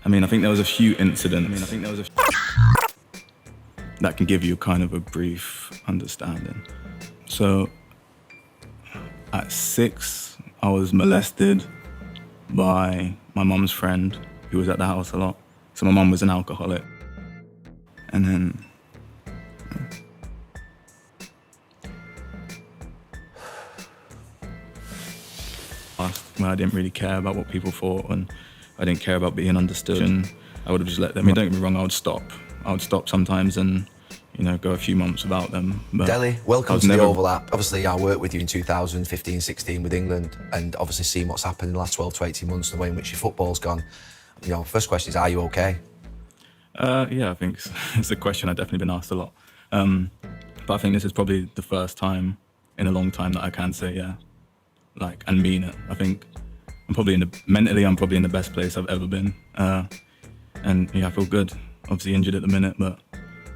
I mean, I think there was a few incidents. That can give you kind of a brief understanding. So, at 6, I was molested by my mum's friend who was at the house a lot. So my mum was an alcoholic. And then where I didn't really care about what people thought, and I didn't care about being understood, and I would have just let them. I mean, don't get me wrong, I would stop sometimes and, you know, go a few months without them. But Dele, welcome to the Overlap. Obviously, I worked with you in 2015-16 with England, and obviously seen what's happened in the last 12 to 18 months, the way in which your football's gone. You know, first question is, are you okay? Yeah, I think it's a question I've definitely been asked a lot. But I think this is probably the first time in a long time that I can say, yeah, like, and mean it. I think I'm probably mentally in the best place I've ever been. And yeah, I feel good. Obviously injured at the minute, but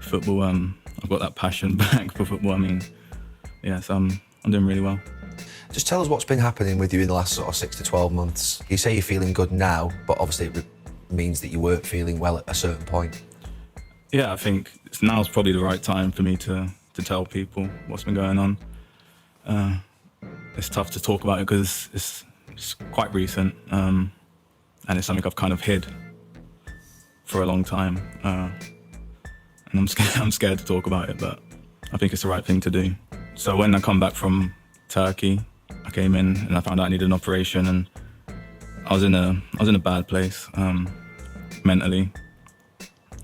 football, I've got that passion back for football. I mean, yeah, so I'm doing really well. Just tell us what's been happening with you in the last sort of 6 to 12 months. You say you're feeling good now, but obviously it means that you weren't feeling well at a certain point. Yeah, I think now's probably the right time for me to tell people what's been going on. It's tough to talk about it because it's quite recent, and it's something I've kind of hid for a long time. And I'm scared to talk about it, but I think it's the right thing to do. So when I come back from Turkey, I came in and I found out I needed an operation, and I was in a bad place mentally,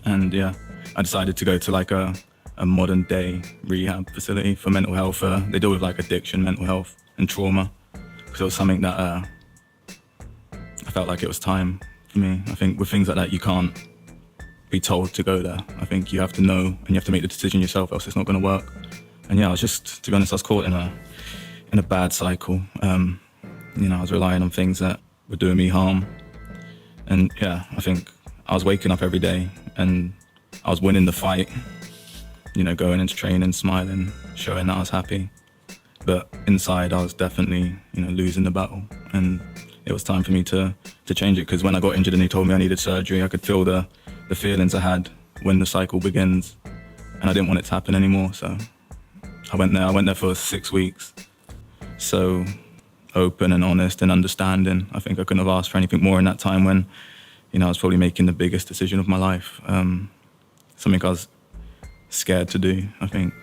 and yeah, I decided to go to like a modern day rehab facility for mental health. They deal with like addiction, mental health, and trauma, because it was something that I felt like it was time for me. I think with things like that, you can't be told to go there. I think you have to know, and you have to make the decision yourself, else it's not going to work. And yeah, to be honest, I was caught in a bad cycle. You know, I was relying on things that were doing me harm. And yeah, I think I was waking up every day and I was winning the fight, you know, going into training, smiling, showing that I was happy. But inside, I was definitely, you know, losing the battle. And it was time for me to change it, because when I got injured and he told me I needed surgery, I could feel the feelings I had when the cycle begins, and I didn't want it to happen anymore. So I went there for 6 weeks. So open and honest and understanding. I think I couldn't have asked for anything more in that time when, you know, I was probably making the biggest decision of my life. Something I was scared to do, I think.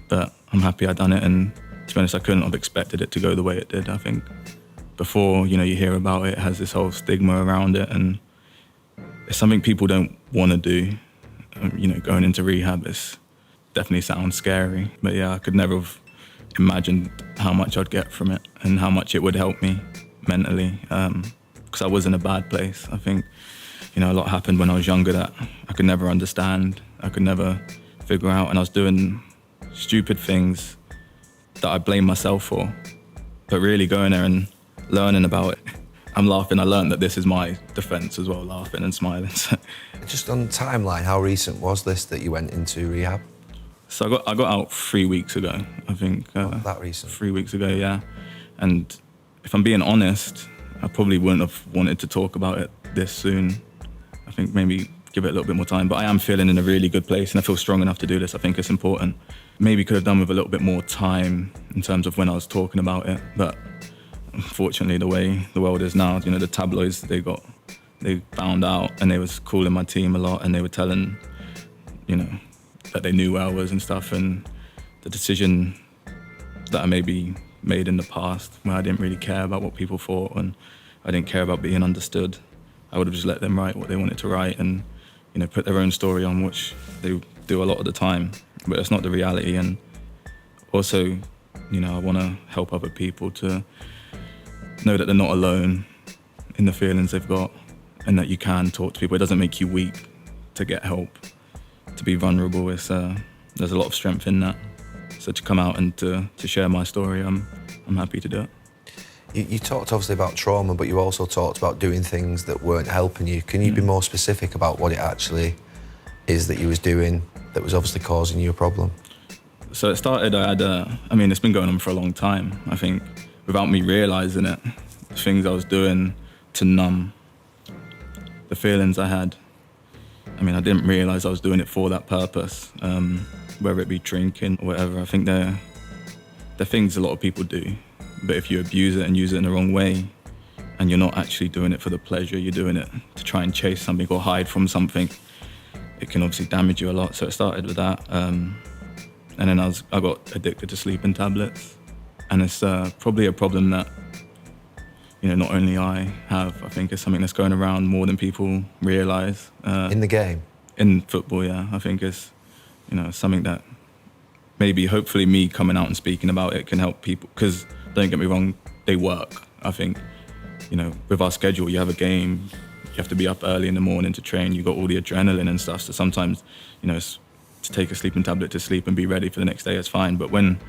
But I'm happy I'd done it, and to be honest, I couldn't have expected it to go the way it did. I think before, you know, you hear about it, it has this whole stigma around it, and it's something people don't want to do. You know, going into rehab, it definitely sounds scary. But yeah, I could never have imagined how much I'd get from it and how much it would help me mentally, because I was in a bad place. I think, you know, a lot happened when I was younger that I could never understand, I could never figure out, and I was doing stupid things that I blame myself for. But really going there and learning about it, I'm laughing. I learned that this is my defense as well, laughing and smiling. Just on timeline, how recent was this that you went into rehab? So I got out 3 weeks ago, I think. That recent? 3 weeks ago, yeah. And if I'm being honest, I probably wouldn't have wanted to talk about it this soon. I think maybe give it a little bit more time. But I am feeling in a really good place, and I feel strong enough to do this. I think it's important. Maybe could have done with a little bit more time in terms of when I was talking about it. But unfortunately, the way the world is now, you know, the tabloids, they found out, and they was calling my team a lot, and they were telling, you know, that they knew where I was and stuff. And the decision that I maybe made in the past, where I didn't really care about what people thought and I didn't care about being understood, I would have just let them write what they wanted to write and, you know, put their own story on, which they do a lot of the time. But it's not the reality. And also, you know, I want to help other people to know that they're not alone in the feelings they've got, and that you can talk to people. It doesn't make you weak to get help, to be vulnerable. There's a lot of strength in that. So to come out and to share my story, I'm happy to do it. You talked obviously about trauma, but you also talked about doing things that weren't helping you. Can you be more specific about what it actually is that you was doing that was obviously causing you a problem? So it started, I mean, it's been going on for a long time. I think without me realising it, the things I was doing to numb the the feelings I had, I mean, I didn't realise I was doing it for that purpose, whether it be drinking or whatever. I think they're things a lot of people do, but if you abuse it and use it in the wrong way, and you're not actually doing it for the pleasure, you're doing it to try and chase something or hide from something, it can obviously damage you a lot. So it started with that, and then I got addicted to sleeping tablets, and it's probably a problem that, you know, not only I have. I think it's something that's going around more than people realise. In the game? In football, yeah. I think it's, you know, something that maybe, hopefully, me coming out and speaking about it can help people. Because don't get me wrong, they work. I think, you know, with our schedule, you have a game, you have to be up early in the morning to train, you got all the adrenaline and stuff. So sometimes, you know, to take a sleeping tablet to sleep and be ready for the next day is fine. But when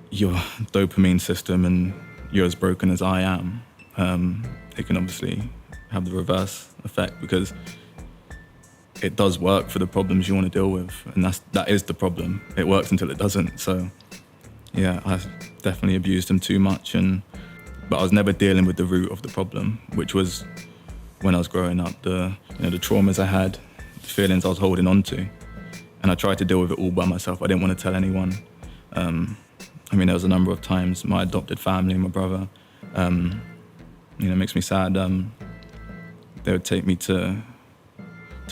your dopamine system and you're as broken as I am, it can obviously have the reverse effect, because it does work for the problems you want to deal with, and that is the problem. It works until it doesn't. So yeah, I definitely abused them too much, but I was never dealing with the root of the problem, which was when I was growing up, the traumas I had, the feelings I was holding on to, and I tried to deal with it all by myself. I didn't want to tell anyone. I mean, there was a number of times my adopted family, my brother, you know, it makes me sad. They would take me to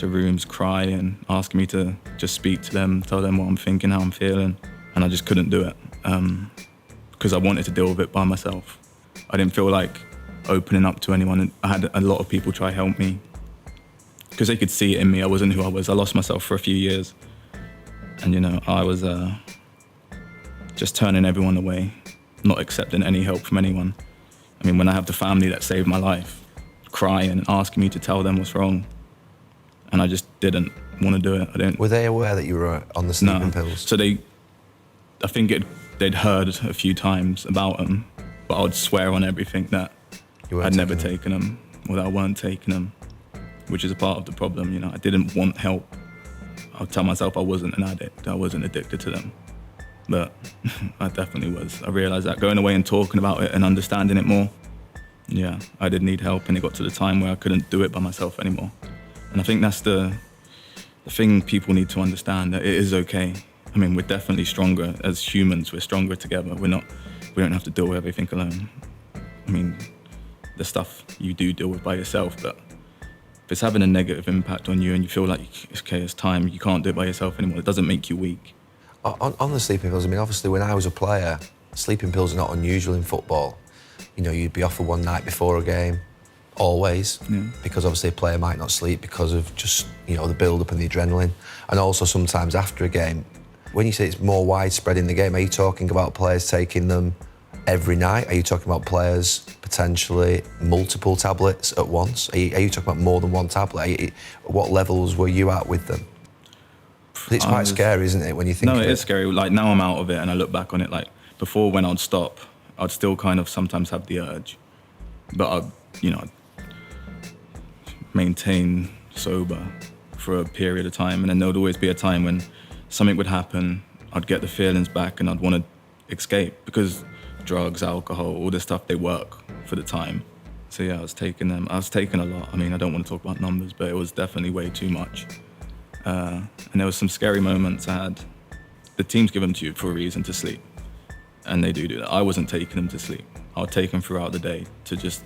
rooms, cry, and ask me to just speak to them, tell them what I'm thinking, how I'm feeling, and I just couldn't do it because I wanted to deal with it by myself. I didn't feel like opening up to anyone, and I had a lot of people try to help me because they could see it in me. I wasn't who I was. I lost myself for a few years, and, you know, I was just turning everyone away, not accepting any help from anyone. I mean, when I have the family that saved my life crying and asking me to tell them what's wrong, and I just didn't want to do it. I didn't. Were they aware that you were on the sleeping pills? So I think they'd heard a few times about them, but I would swear on everything that I'd never taken them, or that I weren't taking them, which is a part of the problem. You know, I didn't want help. I'd tell myself I wasn't an addict, I wasn't addicted to them, but I definitely was. I realised that going away and talking about it and understanding it more, yeah, I did need help, and it got to the time where I couldn't do it by myself anymore. And I think that's the thing people need to understand, that it is okay. I mean, we're definitely stronger as humans. We're stronger together. We don't have to deal with everything alone. I mean, the stuff you do deal with by yourself, but if it's having a negative impact on you and you feel like, okay, it's time, you can't do it by yourself anymore, it doesn't make you weak. On the sleeping pills, I mean, obviously when I was a player, sleeping pills are not unusual in football. You know, you'd be offered one night before a game, always, because obviously a player might not sleep because of just, you know, the build-up and the adrenaline, and also sometimes after a game. When you say it's more widespread in the game, are you talking about players taking them every night? Are you talking about players potentially multiple tablets at once? Are you talking about more than one tablet? What levels were you at with them? It's quite scary, isn't it, when you think of it? No, it is scary. Like, now I'm out of it and I look back on it, like, before, when I'd stop, I'd still kind of sometimes have the urge, but I'd maintain sober for a period of time, and then there would always be a time when something would happen, I'd get the feelings back and I'd want to escape, because drugs, alcohol, all this stuff, they work for the time. So yeah, I was taking them. I was taking a lot. I mean, I don't want to talk about numbers, but it was definitely way too much. And there was some scary moments I had. The team's given them to you for a reason, to sleep, and they do that. I wasn't taking them to sleep. I would take them throughout the day to just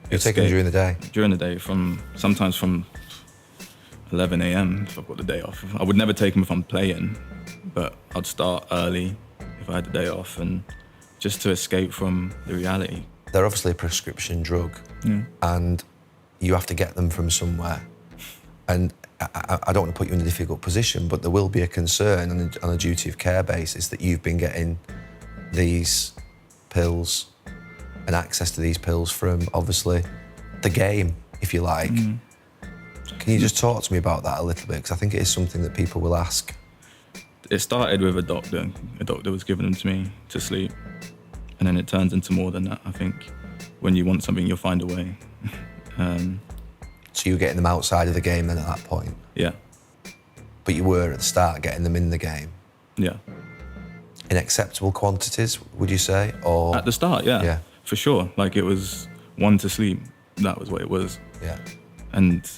You're taking them during the day? During the day, sometimes from 11 a.m. if I've got the day off. I would never take them if I'm playing, but I'd start early if I had the day off, and just to escape from the reality. They're obviously a prescription drug, and you have to get them from somewhere. And I don't want to put you in a difficult position, but there will be a concern on a duty of care basis that you've been getting these pills and access to these pills from, obviously, the game, if you like. Can you just talk to me about that a little bit? Because I think it is something that people will ask. It started with a doctor. A doctor was giving them to me to sleep. And then it turns into more than that. I think when you want something, you'll find a way. So you were getting them outside of the game then at that point? Yeah. But you were at the start getting them in the game? Yeah. In acceptable quantities, would you say? Or at the start, yeah. Yeah. For sure. Like, it was one to sleep. That was what it was. Yeah. And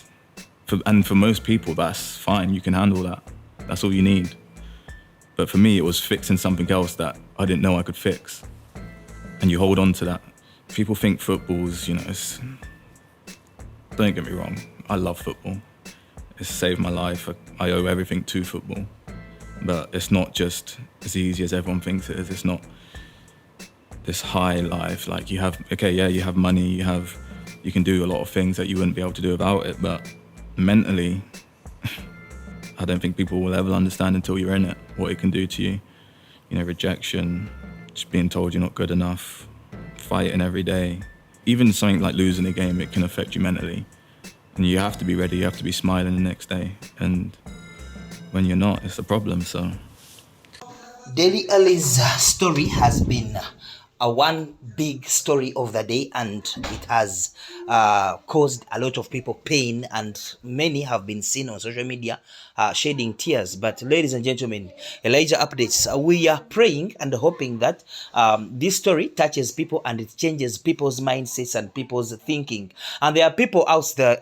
And for most people, that's fine. You can handle that. That's all you need. But for me, it was fixing something else that I didn't know I could fix. And you hold on to that. People think football's, don't get me wrong, I love football. It's saved my life. I owe everything to football. But it's not just as easy as everyone thinks it is. It's not this high life. Like you have money, you can do a lot of things that you wouldn't be able to do without it. But mentally, I don't think people will ever understand until you're in it, what it can do to you. Rejection, just being told you're not good enough, fighting every day. Even something like losing a game, it can affect you mentally. And you have to be ready, you have to be smiling the next day. And when you're not, it's a problem, so. Dele Alli's story has been one big story of the day, and it has caused a lot of people pain, and many have been seen on social media shedding tears. But ladies and gentlemen, Elijah Updates, we are praying and hoping that this story touches people and it changes people's mindsets and people's thinking. And there are people out there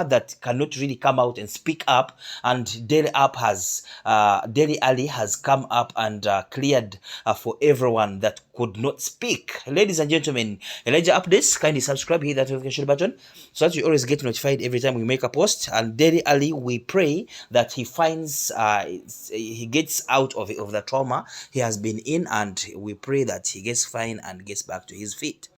that cannot really come out and speak up, and Dele Alli has come up and cleared for everyone that could not speak. Ladies and gentlemen, Elijah Updates, kindly subscribe, hit that notification button so that you always get notified every time we make a post. And Dele Alli, we pray that he finds he gets out of the trauma he has been in, and we pray that he gets fine and gets back to his feet.